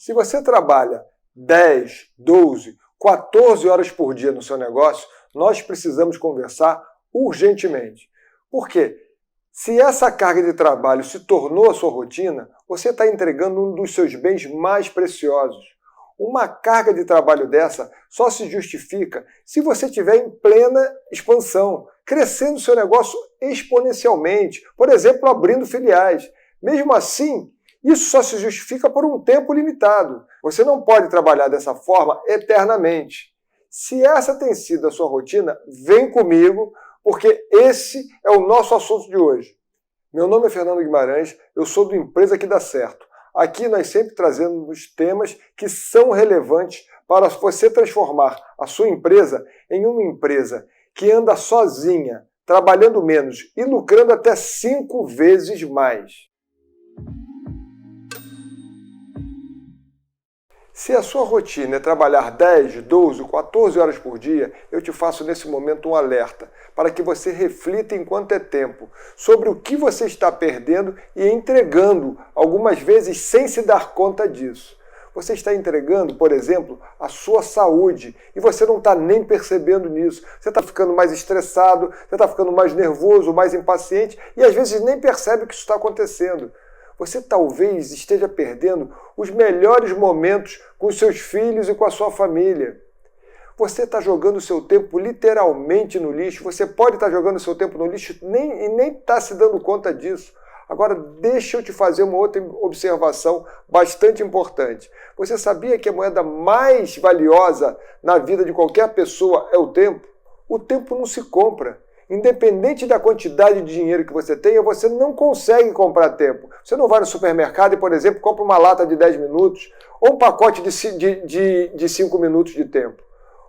Se você trabalha 10, 12, 14 horas por dia no seu negócio, nós precisamos conversar urgentemente. Por quê? Se essa carga de trabalho se tornou a sua rotina, você está entregando um dos seus bens mais preciosos. Uma carga de trabalho dessa só se justifica se você estiver em plena expansão, crescendo o seu negócio exponencialmente, por exemplo, abrindo filiais. Mesmo assim, isso só se justifica por um tempo limitado. Você não pode trabalhar dessa forma eternamente. Se essa tem sido a sua rotina, vem comigo, porque esse é o nosso assunto de hoje. Meu nome é Fernando Guimarães, eu sou do Empresa que Dá Certo. Aqui nós sempre trazemos temas que são relevantes para você transformar a sua empresa em uma empresa que anda sozinha, trabalhando menos e lucrando até 5 vezes mais. Se a sua rotina é trabalhar 10, 12, 14 horas por dia, eu te faço nesse momento um alerta para que você reflita enquanto é tempo sobre o que você está perdendo e entregando, algumas vezes sem se dar conta disso. Você está entregando, por exemplo, a sua saúde e você não está nem percebendo nisso. Você está ficando mais estressado, você está ficando mais nervoso, mais impaciente e às vezes nem percebe que isso está acontecendo. Você talvez esteja perdendo os melhores momentos com os seus filhos e com a sua família. Você está jogando o seu tempo literalmente no lixo. Você pode estar jogando o seu tempo no lixo e nem está se dando conta disso. Agora, deixa eu te fazer uma outra observação bastante importante. Você sabia que a moeda mais valiosa na vida de qualquer pessoa é o tempo? O tempo não se compra. Independente da quantidade de dinheiro que você tenha, você não consegue comprar tempo. Você não vai no supermercado e, por exemplo, compra uma lata de 10 minutos ou um pacote de 5 minutos de tempo.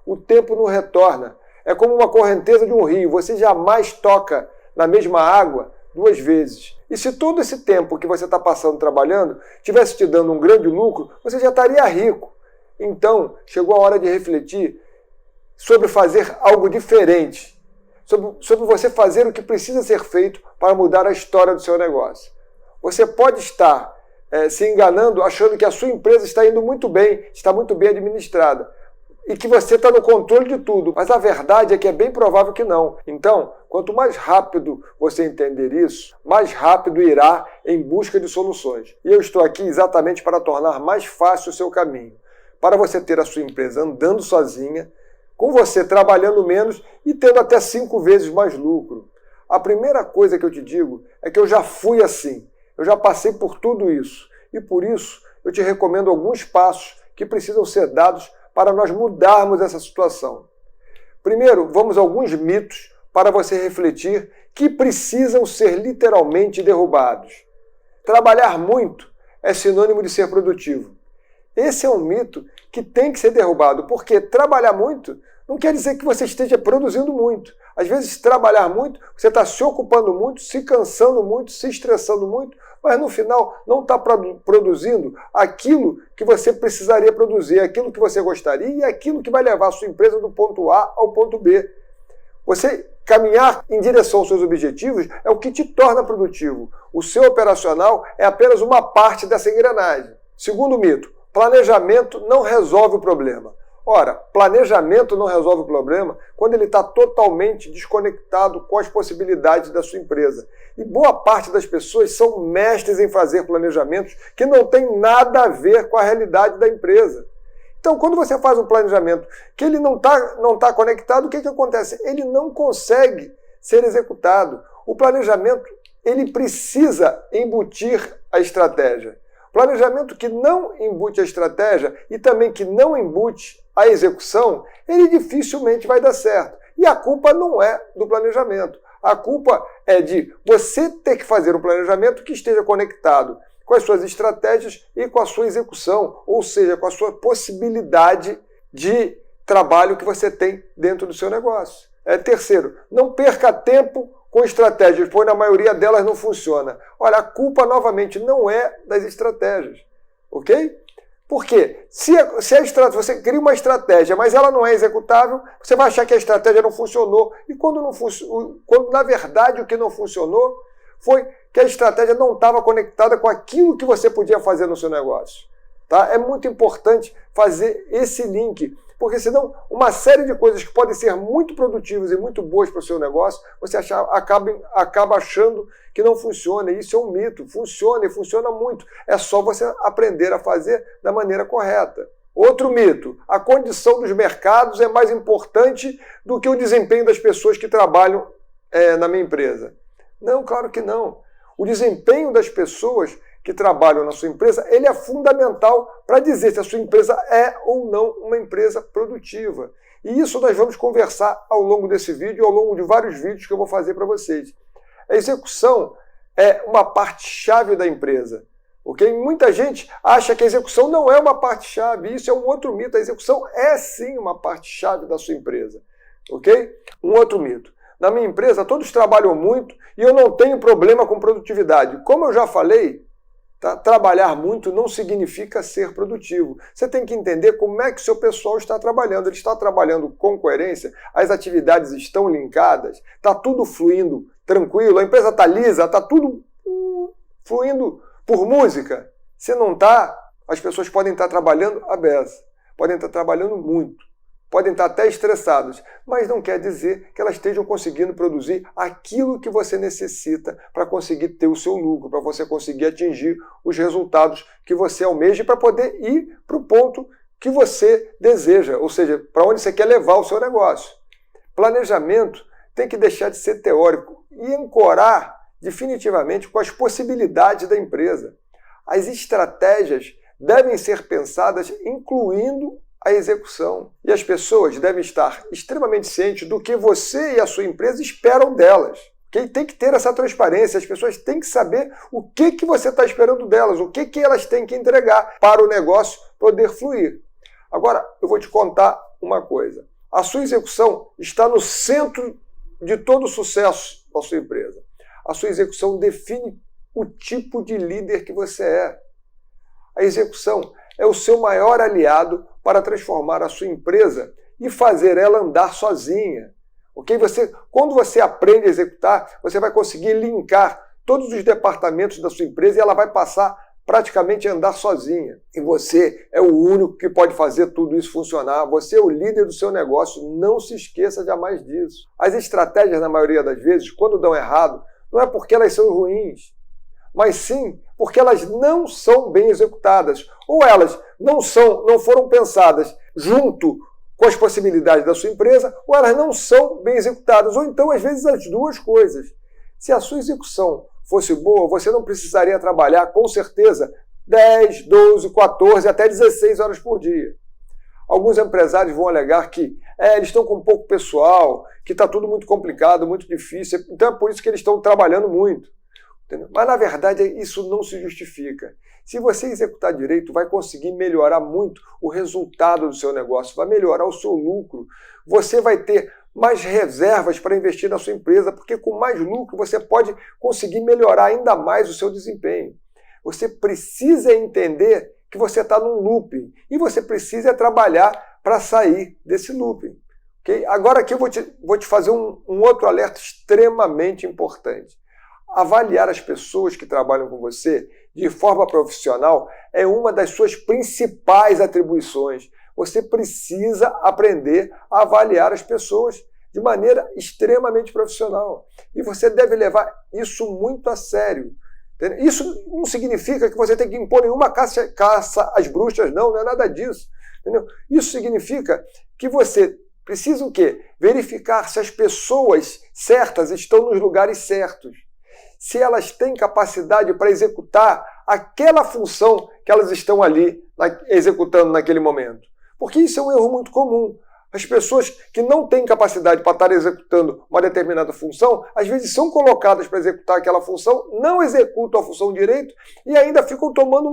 O tempo não retorna. É como uma correnteza de um rio. Você jamais toca na mesma água 2 vezes. E se todo esse tempo que você está passando trabalhando tivesse te dando um grande lucro, você já estaria rico. Então, chegou a hora de refletir sobre fazer algo diferente. Sobre você fazer o que precisa ser feito para mudar a história do seu negócio. Você pode estar se enganando achando que a sua empresa está indo muito bem, está muito bem administrada e que você está no controle de tudo, mas a verdade é que é bem provável que não. Então, quanto mais rápido você entender isso, mais rápido irá em busca de soluções. E eu estou aqui exatamente para tornar mais fácil o seu caminho, para você ter a sua empresa andando sozinha, com você trabalhando menos e tendo até 5 vezes mais lucro. A primeira coisa que eu te digo é que eu já fui assim, eu já passei por tudo isso e por isso eu te recomendo alguns passos que precisam ser dados para nós mudarmos essa situação. Primeiro, vamos a alguns mitos para você refletir que precisam ser literalmente derrubados. Trabalhar muito é sinônimo de ser produtivo. Esse é um mito que tem que ser derrubado, porque trabalhar muito não quer dizer que você esteja produzindo muito. Às vezes, trabalhar muito, você está se ocupando muito, se cansando muito, se estressando muito, mas no final não está produzindo aquilo que você precisaria produzir, aquilo que você gostaria e aquilo que vai levar a sua empresa do ponto A ao ponto B. Você caminhar em direção aos seus objetivos é o que te torna produtivo. O seu operacional é apenas uma parte dessa engrenagem. Segundo mito, planejamento não resolve o problema. Ora, planejamento não resolve o problema quando ele está totalmente desconectado com as possibilidades da sua empresa. E boa parte das pessoas são mestres em fazer planejamentos que não têm nada a ver com a realidade da empresa. Então, quando você faz um planejamento que ele não tá conectado, o que acontece? Ele não consegue ser executado. O planejamento ele precisa embutir a estratégia. Planejamento que não embute a estratégia e também que não embute a execução, ele dificilmente vai dar certo. E a culpa não é do planejamento. A culpa é de você ter que fazer um planejamento que esteja conectado com as suas estratégias e com a sua execução, ou seja, com a sua possibilidade de trabalho que você tem dentro do seu negócio. Terceiro, não perca tempo com estratégias, pois na maioria delas não funciona. Olha, a culpa novamente não é das estratégias, ok? Por quê? Se você cria uma estratégia, mas ela não é executável, você vai achar que a estratégia não funcionou. E quando na verdade o que não funcionou foi que a estratégia não estava conectada com aquilo que você podia fazer no seu negócio. Tá? É muito importante fazer esse link, porque senão uma série de coisas que podem ser muito produtivas e muito boas para o seu negócio, você acaba achando que não funciona. Isso é um mito. Funciona e funciona muito. É só você aprender a fazer da maneira correta. Outro mito: a condição dos mercados é mais importante do que o desempenho das pessoas que trabalham na minha empresa. Não, claro que não. O desempenho das pessoas que trabalham na sua empresa, ele é fundamental para dizer se a sua empresa é ou não uma empresa produtiva. E isso nós vamos conversar ao longo desse vídeo, ao longo de vários vídeos que eu vou fazer para vocês. A execução é uma parte-chave da empresa. Okay? Muita gente acha que a execução não é uma parte-chave. Isso é um outro mito. A execução é sim uma parte-chave da sua empresa. Okay? Um outro mito: na minha empresa todos trabalham muito e eu não tenho problema com produtividade. Como eu já falei, tá? Trabalhar muito não significa ser produtivo. Você tem que entender como é que o seu pessoal está trabalhando. Ele está trabalhando com coerência, as atividades estão linkadas, está tudo fluindo tranquilo, a empresa está lisa, está tudo fluindo por música. Se não está, as pessoas podem estar trabalhando à beça, podem estar trabalhando muito, podem estar até estressadas, mas não quer dizer que elas estejam conseguindo produzir aquilo que você necessita para conseguir ter o seu lucro, para você conseguir atingir os resultados que você almeja e para poder ir para o ponto que você deseja, ou seja, para onde você quer levar o seu negócio. Planejamento tem que deixar de ser teórico e ancorar definitivamente com as possibilidades da empresa. As estratégias devem ser pensadas incluindo a execução. E as pessoas devem estar extremamente cientes do que você e a sua empresa esperam delas. Okay? Tem que ter essa transparência, as pessoas têm que saber o que você está esperando delas, o que elas têm que entregar para o negócio poder fluir. Agora, eu vou te contar uma coisa. A sua execução está no centro de todo o sucesso da sua empresa. A sua execução define o tipo de líder que você é. A execução é o seu maior aliado para transformar a sua empresa e fazer ela andar sozinha. Okay? Quando você aprende a executar, você vai conseguir linkar todos os departamentos da sua empresa e ela vai passar praticamente a andar sozinha. E você é o único que pode fazer tudo isso funcionar. Você é o líder do seu negócio. Não se esqueça jamais disso. As estratégias, na maioria das vezes, quando dão errado, não é porque elas são ruins, mas sim porque elas não são bem executadas. Ou elas não foram pensadas junto com as possibilidades da sua empresa, ou elas não são bem executadas. Ou então, às vezes, as duas coisas. Se a sua execução fosse boa, você não precisaria trabalhar, com certeza, 10, 12, 14, até 16 horas por dia. Alguns empresários vão alegar que eles estão com pouco pessoal, que está tudo muito complicado, muito difícil, então é por isso que eles estão trabalhando muito. Entendeu? Mas, na verdade, isso não se justifica. Se você executar direito, vai conseguir melhorar muito o resultado do seu negócio, vai melhorar o seu lucro, você vai ter mais reservas para investir na sua empresa, porque com mais lucro você pode conseguir melhorar ainda mais o seu desempenho. Você precisa entender que você está num looping e você precisa trabalhar para sair desse looping. Okay? Agora aqui eu vou te fazer um outro alerta extremamente importante. Avaliar as pessoas que trabalham com você de forma profissional é uma das suas principais atribuições. Você precisa aprender a avaliar as pessoas de maneira extremamente profissional. E você deve levar isso muito a sério. Entendeu? Isso não significa que você tem que impor nenhuma caça às bruxas, não é nada disso. Entendeu? Isso significa que você precisa o quê? Verificar se as pessoas certas estão nos lugares certos. Se elas têm capacidade para executar aquela função que elas estão ali executando naquele momento. Porque isso é um erro muito comum. As pessoas que não têm capacidade para estar executando uma determinada função, às vezes são colocadas para executar aquela função, não executam a função direito e ainda ficam tomando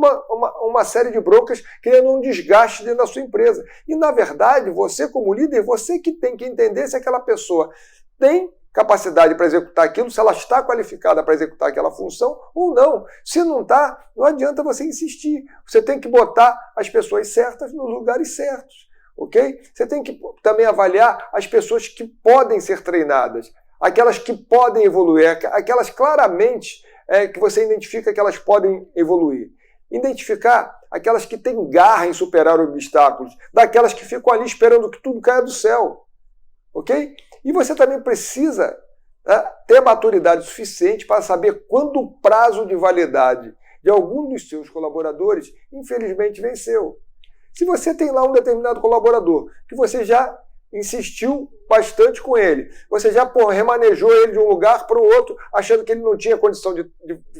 uma série de broncas, criando um desgaste dentro da sua empresa. E, na verdade, você como líder, você que tem que entender se aquela pessoa tem capacidade para executar aquilo, se ela está qualificada para executar aquela função ou não. Se não está, não adianta você insistir. Você tem que botar as pessoas certas nos lugares certos. Okay? Você tem que também avaliar as pessoas que podem ser treinadas, aquelas que podem evoluir, aquelas claramente que você identifica que elas podem evoluir. Identificar aquelas que têm garra em superar obstáculos, daquelas que ficam ali esperando que tudo caia do céu. Ok? E você também precisa ter maturidade suficiente para saber quando o prazo de validade de algum dos seus colaboradores, infelizmente, venceu. Se você tem lá um determinado colaborador que você já insistiu bastante com ele, você já remanejou ele de um lugar para o outro, achando que ele não tinha condição de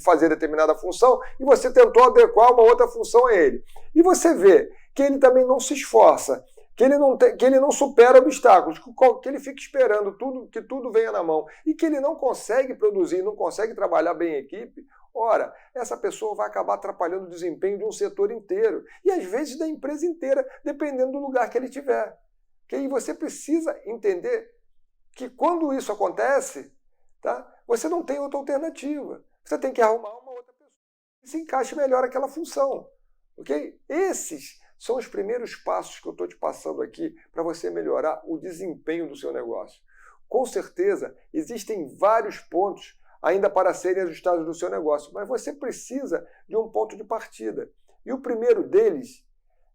fazer determinada função, e você tentou adequar uma outra função a ele. E você vê que ele também não se esforça, que ele não supera obstáculos, que ele fica esperando que tudo venha na mão, e que ele não consegue produzir, não consegue trabalhar bem em equipe. Ora, essa pessoa vai acabar atrapalhando o desempenho de um setor inteiro, e às vezes da empresa inteira, dependendo do lugar que ele estiver. E você precisa entender que quando isso acontece, você não tem outra alternativa. Você tem que arrumar uma outra pessoa que se encaixe melhor naquela função. Okay? Esses são os primeiros passos que eu estou te passando aqui para você melhorar o desempenho do seu negócio. Com certeza, existem vários pontos ainda para serem ajustados no seu negócio, mas você precisa de um ponto de partida. E o primeiro deles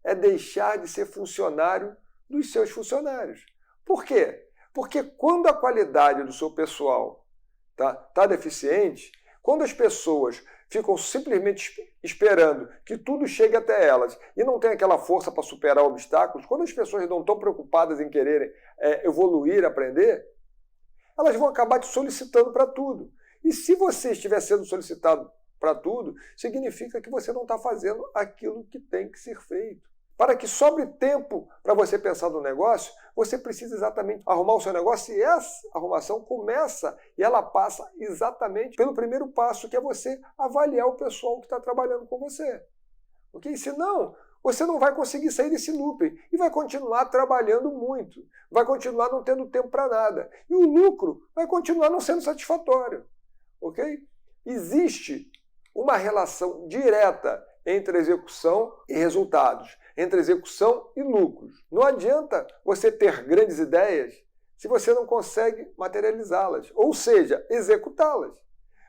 é deixar de ser funcionário dos seus funcionários. Por quê? Porque quando a qualidade do seu pessoal tá deficiente, quando as pessoas ficam simplesmente esperando que tudo chegue até elas e não tem aquela força para superar obstáculos, quando as pessoas não estão preocupadas em quererem evoluir, aprender, elas vão acabar te solicitando para tudo. E se você estiver sendo solicitado para tudo, significa que você não está fazendo aquilo que tem que ser feito. Para que sobre tempo para você pensar no negócio, você precisa exatamente arrumar o seu negócio, e essa arrumação começa e ela passa exatamente pelo primeiro passo, que é você avaliar o pessoal que está trabalhando com você. Okay? Senão, você não vai conseguir sair desse looping e vai continuar trabalhando muito, vai continuar não tendo tempo para nada. E o lucro vai continuar não sendo satisfatório. Okay? Existe uma relação direta entre execução e resultados, entre execução e lucros. Não adianta você ter grandes ideias se você não consegue materializá-las, ou seja, executá-las.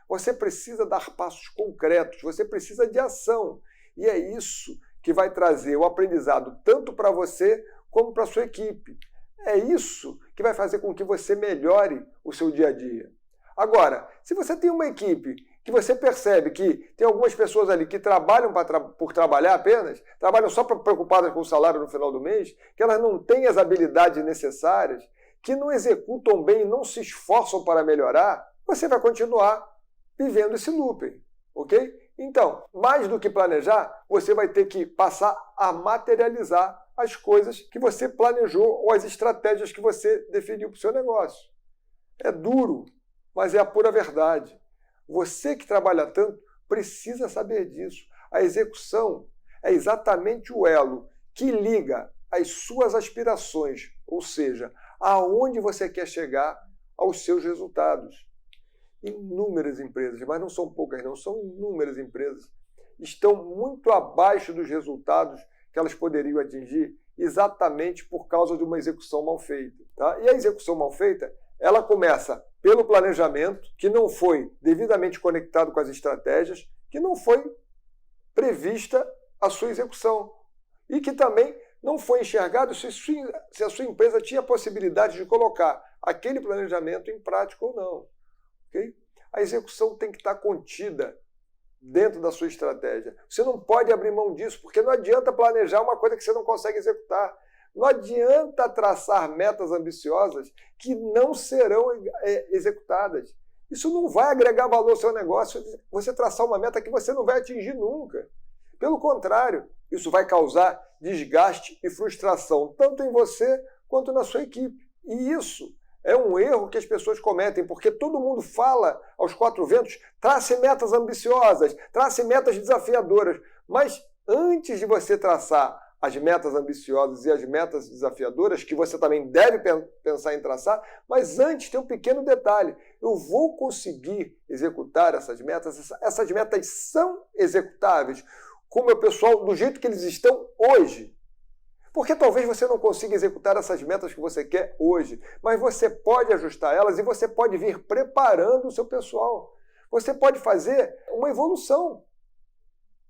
Você precisa dar passos concretos, você precisa de ação. E é isso que vai trazer o aprendizado tanto para você como para a sua equipe. É isso que vai fazer com que você melhore o seu dia a dia. Agora, se você tem uma equipe que você percebe que tem algumas pessoas ali que trabalham por trabalhar apenas, trabalham só preocupadas com o salário no final do mês, que elas não têm as habilidades necessárias, que não executam bem e não se esforçam para melhorar, você vai continuar vivendo esse looping, ok? Então, mais do que planejar, você vai ter que passar a materializar as coisas que você planejou ou as estratégias que você definiu para o seu negócio. É duro, mas é a pura verdade. Você que trabalha tanto precisa saber disso. A execução é exatamente o elo que liga as suas aspirações, ou seja, aonde você quer chegar, aos seus resultados. Inúmeras empresas, mas não são poucas não, são inúmeras empresas, estão muito abaixo dos resultados que elas poderiam atingir exatamente por causa de uma execução mal feita. E a execução mal feita, ela começa pelo planejamento, que não foi devidamente conectado com as estratégias, que não foi prevista a sua execução e que também não foi enxergado se a sua empresa tinha a possibilidade de colocar aquele planejamento em prática ou não. Okay? A execução tem que estar contida dentro da sua estratégia. Você não pode abrir mão disso, porque não adianta planejar uma coisa que você não consegue executar. Não adianta traçar metas ambiciosas que não serão executadas. Isso não vai agregar valor ao seu negócio, você traçar uma meta que você não vai atingir nunca. Pelo contrário, isso vai causar desgaste e frustração, tanto em você quanto na sua equipe. E isso é um erro que as pessoas cometem, porque todo mundo fala aos quatro ventos, trace metas ambiciosas, trace metas desafiadoras. Mas antes de você traçar as metas ambiciosas e as metas desafiadoras, que você também deve pensar em traçar, mas antes tem um pequeno detalhe. Eu vou conseguir executar essas metas? Essas metas são executáveis com o meu pessoal do jeito que eles estão hoje? Porque talvez você não consiga executar essas metas que você quer hoje, mas você pode ajustar elas e você pode vir preparando o seu pessoal. Você pode fazer uma evolução.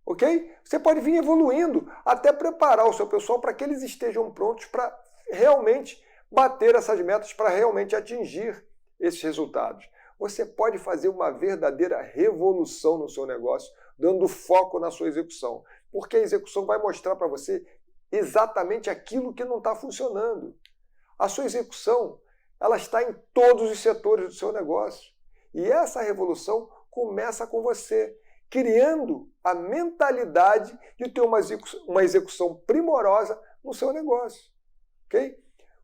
ok? Você pode vir evoluindo até preparar o seu pessoal para que eles estejam prontos para realmente bater essas metas, para realmente atingir esses resultados. Você pode fazer uma verdadeira revolução no seu negócio, dando foco na sua execução, porque a execução vai mostrar para você exatamente aquilo que não está funcionando. A sua execução, ela está em todos os setores do seu negócio. E essa revolução começa com você, criando a mentalidade de ter uma execução primorosa no seu negócio. Ok?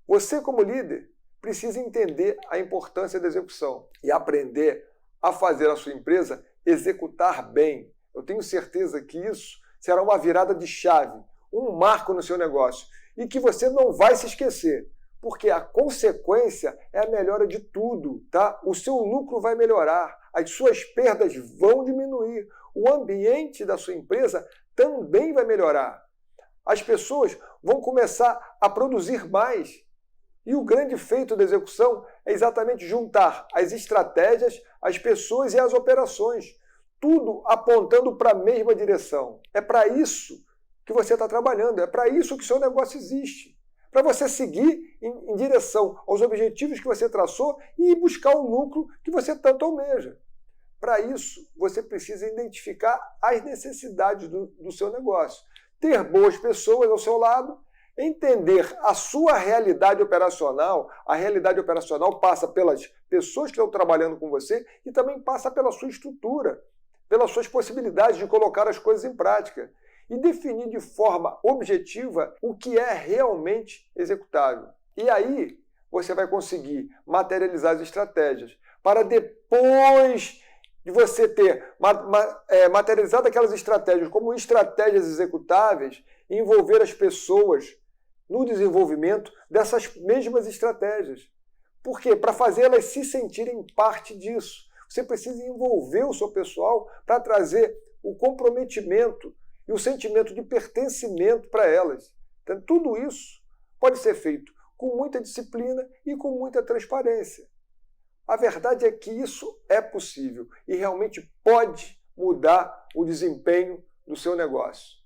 Você, como líder, precisa entender a importância da execução e aprender a fazer a sua empresa executar bem. Eu tenho certeza que isso será uma virada de chave, um marco no seu negócio e que você não vai se esquecer, porque a consequência é a melhora de tudo, tá? O seu lucro vai melhorar, as suas perdas vão diminuir, o ambiente da sua empresa também vai melhorar. As pessoas vão começar a produzir mais. E o grande feito da execução é exatamente juntar as estratégias, as pessoas e as operações, tudo apontando para a mesma direção. É para isso que você está trabalhando, é para isso que o seu negócio existe. Para você seguir em direção aos objetivos que você traçou e buscar o lucro que você tanto almeja. Para isso, você precisa identificar as necessidades do seu negócio, ter boas pessoas ao seu lado, entender a sua realidade operacional. A realidade operacional passa pelas pessoas que estão trabalhando com você e também passa pela sua estrutura, pelas suas possibilidades de colocar as coisas em prática e definir de forma objetiva o que é realmente executável. E aí você vai conseguir materializar as estratégias para depois de você ter materializado aquelas estratégias como estratégias executáveis, envolver as pessoas no desenvolvimento dessas mesmas estratégias. Por quê? Para fazer elas se sentirem parte disso. Você precisa envolver o seu pessoal para trazer o comprometimento e o sentimento de pertencimento para elas. Então, tudo isso pode ser feito com muita disciplina e com muita transparência. A verdade é que isso é possível e realmente pode mudar o desempenho do seu negócio.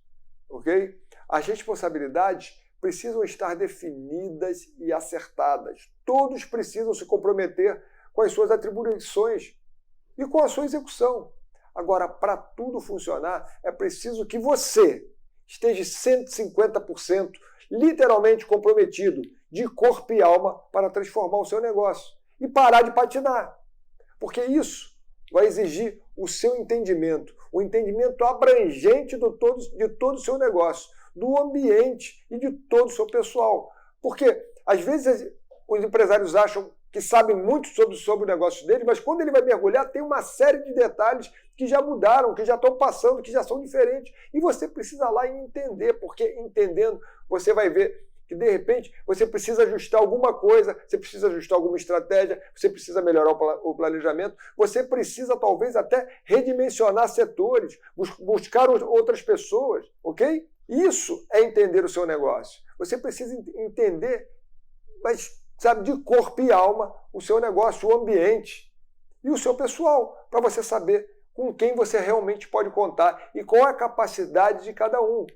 Ok? As responsabilidades precisam estar definidas e acertadas. Todos precisam se comprometer com as suas atribuições e com a sua execução. Agora, para tudo funcionar, é preciso que você esteja 150% literalmente comprometido de corpo e alma para transformar o seu negócio e parar de patinar. Porque isso vai exigir o seu entendimento, o entendimento abrangente de todo o seu negócio, do ambiente e de todo o seu pessoal. Porque, às vezes, os empresários acham que sabem muito sobre o negócio dele, mas quando ele vai mergulhar, tem uma série de detalhes que já mudaram, que já estão passando, que já são diferentes. E você precisa lá e entender, porque entendendo, você vai ver que, de repente, você precisa ajustar alguma coisa, você precisa ajustar alguma estratégia, você precisa melhorar o planejamento, você precisa, talvez, até redimensionar setores, buscar outras pessoas, ok? Isso é entender o seu negócio. Você precisa entender, mas, sabe, de corpo e alma, o seu negócio, o ambiente e o seu pessoal, para você saber com quem você realmente pode contar e qual é a capacidade de cada um,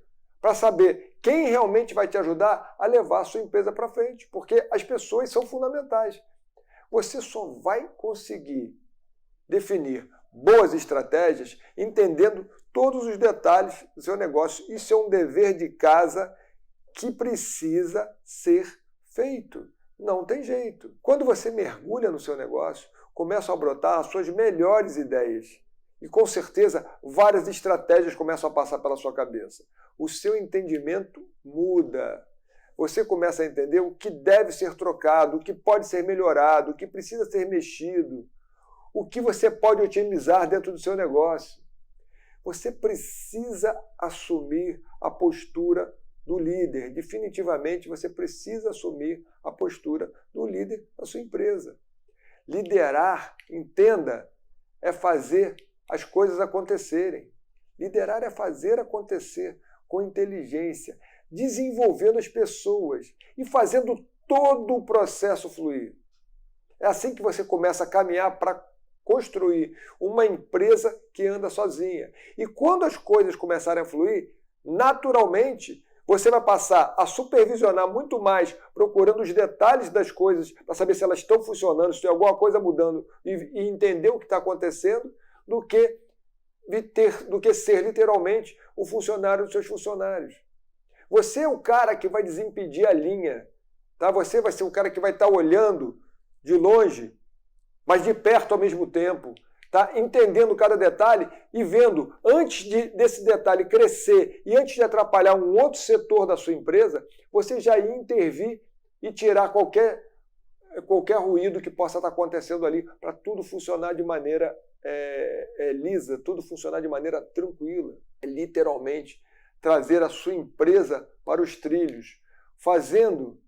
para saber quem realmente vai te ajudar a levar a sua empresa para frente, porque as pessoas são fundamentais. Você só vai conseguir definir boas estratégias entendendo todos os detalhes do seu negócio. Isso é um dever de casa que precisa ser feito. Não tem jeito. Quando você mergulha no seu negócio, começam a brotar as suas melhores ideias. E com certeza várias estratégias começam a passar pela sua cabeça. O seu entendimento muda. Você começa a entender o que deve ser trocado, o que pode ser melhorado, o que precisa ser mexido, o que você pode otimizar dentro do seu negócio. Você precisa assumir a postura do líder. Definitivamente você precisa assumir a postura do líder da sua empresa. Liderar, entenda, é fazer as coisas acontecerem. Liderar é fazer acontecer com inteligência, desenvolvendo as pessoas e fazendo todo o processo fluir. É assim que você começa a caminhar para construir uma empresa que anda sozinha. E quando as coisas começarem a fluir, naturalmente, você vai passar a supervisionar muito mais, procurando os detalhes das coisas para saber se elas estão funcionando, se tem alguma coisa mudando e entender o que está acontecendo, do que ser literalmente o funcionário dos seus funcionários. Você é o cara que vai desimpedir a linha, tá? Você vai ser o cara que vai estar olhando de longe, mas de perto ao mesmo tempo, tá? Entendendo cada detalhe e vendo, antes desse detalhe crescer e antes de atrapalhar um outro setor da sua empresa, você já ia intervir e tirar qualquer ruído que possa estar acontecendo ali, para tudo funcionar de maneira lisa, tudo funcionar de maneira tranquila. Literalmente, trazer a sua empresa para os trilhos, fazendo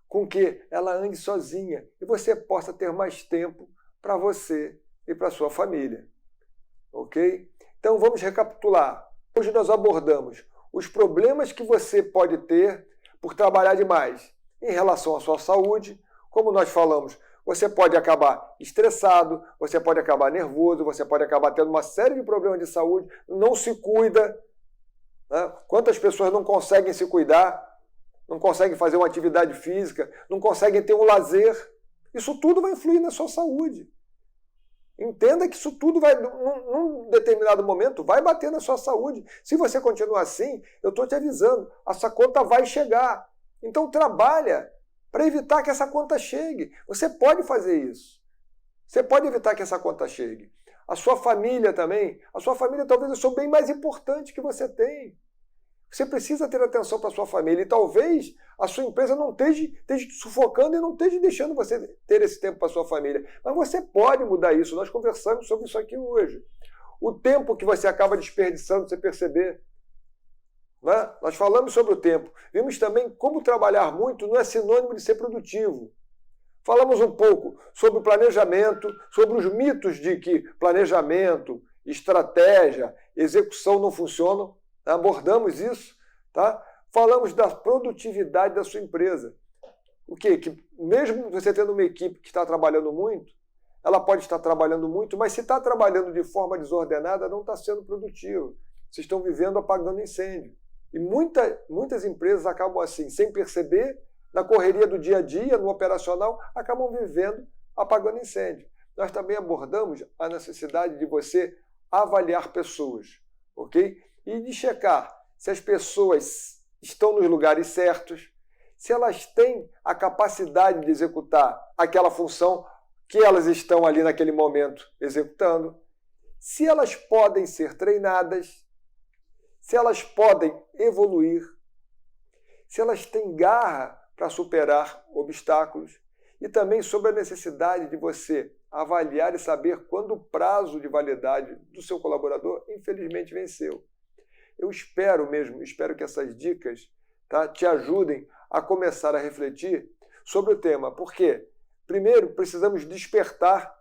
com que ela ande sozinha e você possa ter mais tempo para você e para sua família. Ok? Então vamos recapitular. Hoje nós abordamos os problemas que você pode ter por trabalhar demais em relação à sua saúde. Como nós falamos, você pode acabar estressado, você pode acabar nervoso, você pode acabar tendo uma série de problemas de saúde, não se cuida. Né? Quantas pessoas não conseguem se cuidar, não conseguem fazer uma atividade física, não conseguem ter um lazer? Isso tudo vai influir na sua saúde. Entenda que isso tudo vai, num determinado momento, vai bater na sua saúde. Se você continuar assim, eu estou te avisando, essa conta vai chegar. Então trabalha para evitar que essa conta chegue. Você pode fazer isso. Você pode evitar que essa conta chegue. A sua família também. A sua família talvez seja o bem mais importante que você tem. Você precisa ter atenção para a sua família. E talvez a sua empresa não esteja te sufocando e não esteja deixando você ter esse tempo para a sua família. Mas você pode mudar isso. Nós conversamos sobre isso aqui hoje. O tempo que você acaba desperdiçando, você perceber. Né? Nós falamos sobre o tempo. Vimos também como trabalhar muito não é sinônimo de ser produtivo. Falamos um pouco sobre o planejamento, sobre os mitos de que planejamento, estratégia, execução não funcionam. Abordamos isso. Tá? Falamos da produtividade da sua empresa. O quê? Que mesmo você tendo uma equipe que está trabalhando muito, ela pode estar trabalhando muito, mas se está trabalhando de forma desordenada, não está sendo produtivo. Vocês estão vivendo apagando incêndio. E muitas empresas acabam assim, sem perceber, na correria do dia a dia, no operacional, acabam vivendo apagando incêndio. Nós também abordamos a necessidade de você avaliar pessoas, ok? E de checar se as pessoas estão nos lugares certos, se elas têm a capacidade de executar aquela função que elas estão ali naquele momento executando, se elas podem ser treinadas, se elas podem evoluir, se elas têm garra para superar obstáculos, e também sobre a necessidade de você avaliar e saber quando o prazo de validade do seu colaborador, infelizmente, venceu. Eu espero que essas dicas, tá, te ajudem a começar a refletir sobre o tema. Por quê? Primeiro, precisamos despertar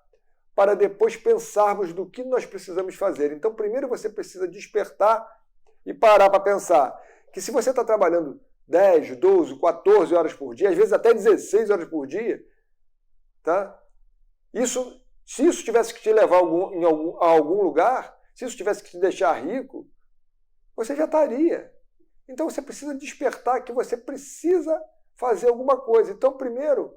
para depois pensarmos do que nós precisamos fazer. Então, primeiro você precisa despertar e parar para pensar que se você está trabalhando 10, 12, 14 horas por dia, às vezes até 16 horas por dia, tá? Se isso tivesse que te levar a algum lugar, se isso tivesse que te deixar rico, você já estaria. Então você precisa despertar que você precisa fazer alguma coisa. Então, primeiro,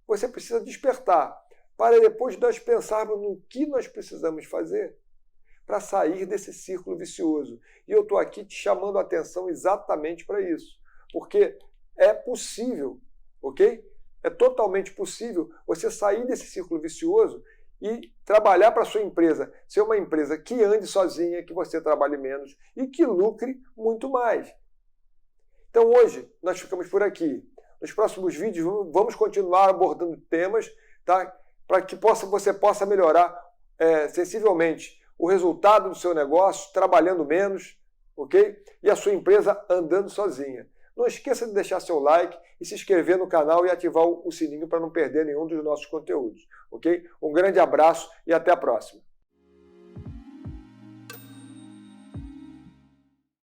você precisa despertar para depois nós pensarmos no que nós precisamos fazer para sair desse círculo vicioso. E eu estou aqui te chamando a atenção exatamente para isso. Porque é possível, ok? É totalmente possível você sair desse círculo vicioso e trabalhar para a sua empresa. Ser uma empresa que ande sozinha, que você trabalhe menos e que lucre muito mais. Então hoje nós ficamos por aqui. Nos próximos vídeos vamos continuar abordando temas, tá? Para que você possa melhorar sensivelmente o resultado do seu negócio, trabalhando menos, ok? E a sua empresa andando sozinha. Não esqueça de deixar seu like e se inscrever no canal e ativar o sininho para não perder nenhum dos nossos conteúdos, ok? Um grande abraço e até a próxima.